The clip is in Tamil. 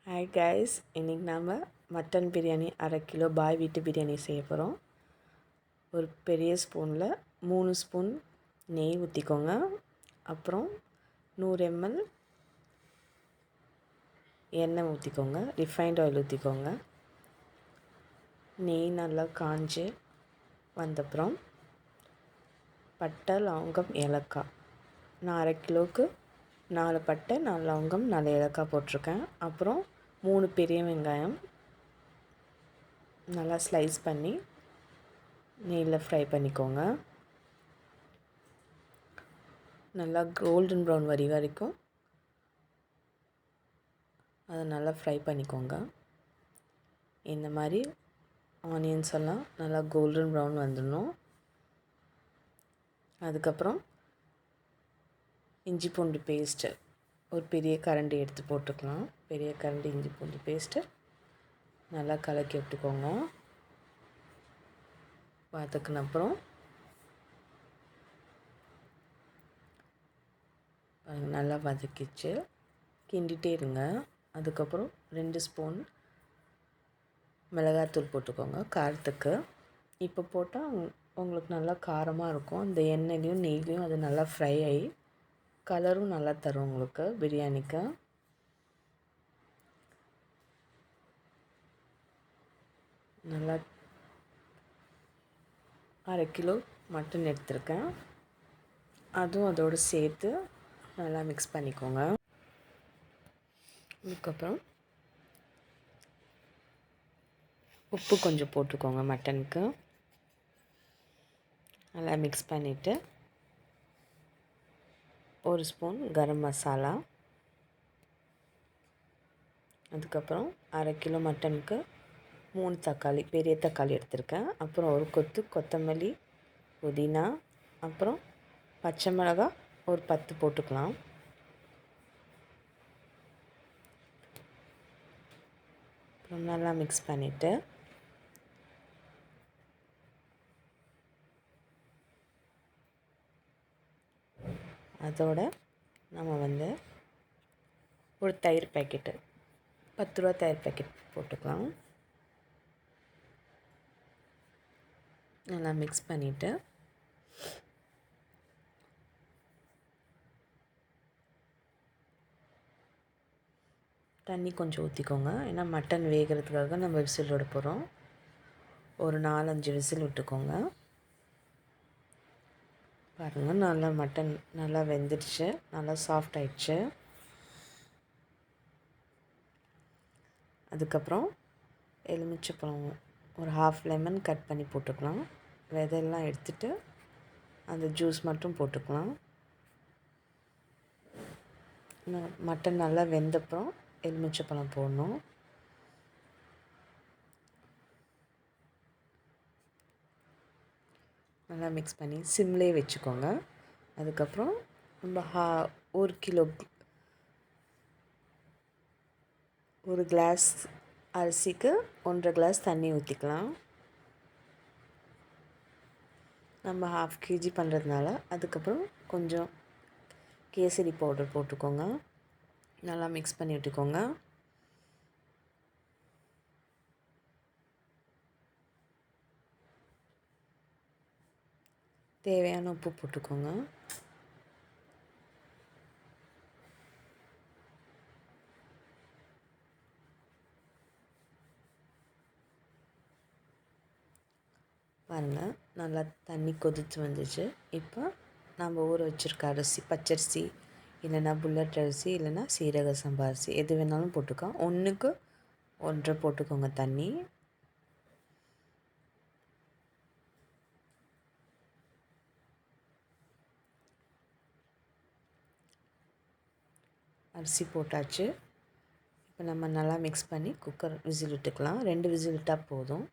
ஹாய் கைஸ், இன்றைக்கி நாம் மட்டன் பிரியாணி 1/2 கிலோ பாய் வீட்டு பிரியாணி செய்ய போகிறோம். ஒரு பெரிய ஸ்பூனில் 3 ஸ்பூன் நெய் ஊற்றிக்கோங்க. அப்புறம் 100 ml எண்ணெய் ஊற்றிக்கோங்க. ரிஃபைண்ட் ஆயில் ஊற்றிக்கோங்க. நெய் நல்லா காஞ்சி வந்தப்புறம் பட்டை, லவங்கம், ஏலக்காய். நான் 1/2 கிலோவுக்கு 4 பட்டை, 4 லவங்கம், 4 ஏலக்காய் போட்டிருக்கேன். அப்புறம் 3 பெரிய வெங்காயம் நல்லா ஸ்லைஸ் பண்ணி நெய்யில் ஃப்ரை பண்ணிக்கோங்க. நல்லா கோல்டன் ப்ரௌன் வரைக்கும் அதை நல்லா ஃப்ரை பண்ணிக்கோங்க. இந்த மாதிரி ஆனியன்ஸ் எல்லாம் நல்லா கோல்டன் ப்ரௌன் வந்துடணும். அதுக்கப்புறம் இஞ்சி பூண்டு பேஸ்ட்டு ஒரு பெரிய கரண்டி எடுத்து போட்டுக்கலாம். பெரிய கரண்டி இஞ்சி பூண்டு பேஸ்ட்டு நல்லா கலக்கி விட்டுக்கோங்க. வதக்கின அப்புறம் நல்லா வதக்கிச்சு கிண்டிகிட்டே இருங்க. அதுக்கப்புறம் 2 ஸ்பூன் மிளகாத்தூள் போட்டுக்கோங்க காரத்துக்கு. இப்போ போட்டால் உங்களுக்கு நல்லா காரமாக இருக்கும். அந்த எண்ணெய்லேயும் நெய்லேயும் அது நல்லா ஃப்ரை ஆகி கலரும் நல்லா தரும் உங்களுக்கு பிரியாணிக்கு. நல்லா 1/2 கிலோ மட்டன் எடுத்திருக்கேன். அதுவும் அதோடு சேர்த்து நல்லா மிக்ஸ் பண்ணிக்கோங்க. அதுக்கப்புறம் உப்பு கொஞ்சம் போட்டுக்கோங்க மட்டனுக்கு. நல்லா மிக்ஸ் பண்ணிவிட்டு 1 ஸ்பூன் கரம் மசாலா. அதுக்கப்புறம் 1/2 கிலோ மட்டனுக்கு 3 தக்காளி, பெரிய தக்காளி எடுத்திருக்கேன். அப்புறம் ஒரு கொத்து கொத்தமல்லி, புதினா, அப்புறம் பச்சை மிளகாய் ஒரு 10 போட்டுக்கலாம். அப்புறம் நல்லா மிக்ஸ் பண்ணிவிட்டு அதோட நம்ம ஒரு தயிர் பேக்கெட்டு 10 ரூபா தயிர் பேக்கெட் போட்டுக்கலாம். நல்லா மிக்ஸ் பண்ணிவிட்டு தண்ணி கொஞ்சம் ஊற்றிக்கோங்க. ஏன்னா மட்டன் வேகிறதுக்காக நம்ம விசில் விட போகிறோம். ஒரு 4-5 விசில் விட்டுக்கோங்க. பாருங்கள், நல்லா மட்டன் நல்லா வெந்துடுச்சு, நல்லா சாஃப்ட் ஆயிடுச்சு. அதுக்கப்புறம் எலுமிச்சைப்பழம் ஒரு 1/2 லெமன் கட் பண்ணி போட்டுக்கலாம். விதையெல்லாம் எடுத்துகிட்டு அந்த ஜூஸ் மட்டும் போட்டுக்கலாம். மட்டன் நல்லா வெந்தப்புறம் எலுமிச்சைப்பழம் போடணும். நல்லா மிக்ஸ் பண்ணி சிம்லேயே வச்சுக்கோங்க. அதுக்கப்புறம் நம்ம 1 கிலோ ஒரு கிளாஸ் அரிசிக்கு 1.5 கிளாஸ் தண்ணி ஊற்றிக்கலாம். நம்ம 1/2 kg பண்ணுறதுனால. அதுக்கப்புறம் கொஞ்சம் கேசரி பவுடர் போட்டுக்கோங்க. நல்லா மிக்ஸ் பண்ணி விட்டுக்கோங்க. தேவையான உப்பு போட்டுக்கோங்க. பாருங்கள், நல்லா தண்ணி கொதித்து வந்துச்சு. இப்போ நம்ம ஊற வச்சுருக்க அரிசி, பச்சரிசி இல்லைன்னா புல்லட் அரிசி இல்லைன்னா சீரக சம்பா அரிசி எது வேணாலும் போட்டுக்கோங்க. 1க்கு 1.5 போட்டுக்கோங்க தண்ணி. அரிசி போட்டாச்சு. இப்போ நம்ம நல்லா மிக்ஸ் பண்ணி குக்கர் விசில் விட்டுக்கலாம். 2 விசில் விட்டால் போதும்.